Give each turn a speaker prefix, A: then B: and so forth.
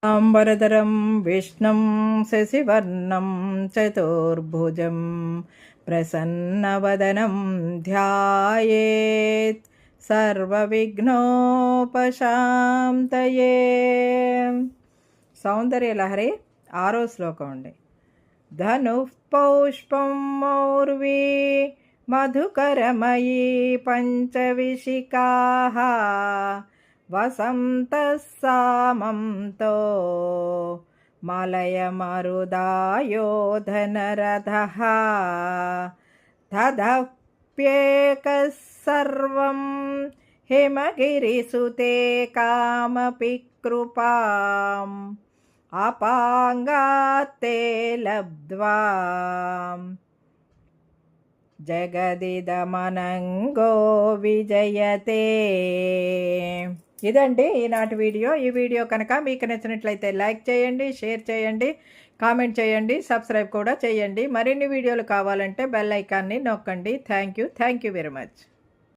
A: అంబరధరం విష్ణుం శశివర్ణం చతుర్భుజం ప్రసన్నవదనం ధ్యాయేత్ సర్వవిఘ్నోపశాంతయే. సౌందర్యలహరి 6వ శ్లోకం అండి. ధను పౌష్పం మౌర్వీ మధుకరమయీ పంచవిశికాః వసంతః సామంతో మలయమరుదాయో ధనరథః తదప్యేకः సర్వం హిమగిరిసుతే కామపి కృపాం అపాంగాత్తే లబ్ధ్వా జగదిదమనంగో విజయతే. ఇదండి ఈనాటి వీడియో. ఈ వీడియో కనుక మీకు నచ్చినట్లయితే లైక్ చేయండి, షేర్ చేయండి, కామెంట్ చేయండి, సబ్స్క్రైబ్ కూడా చేయండి. మరిన్ని వీడియోలు కావాలంటే బెల్ ఐకాన్ని నొక్కండి. Thank you very much.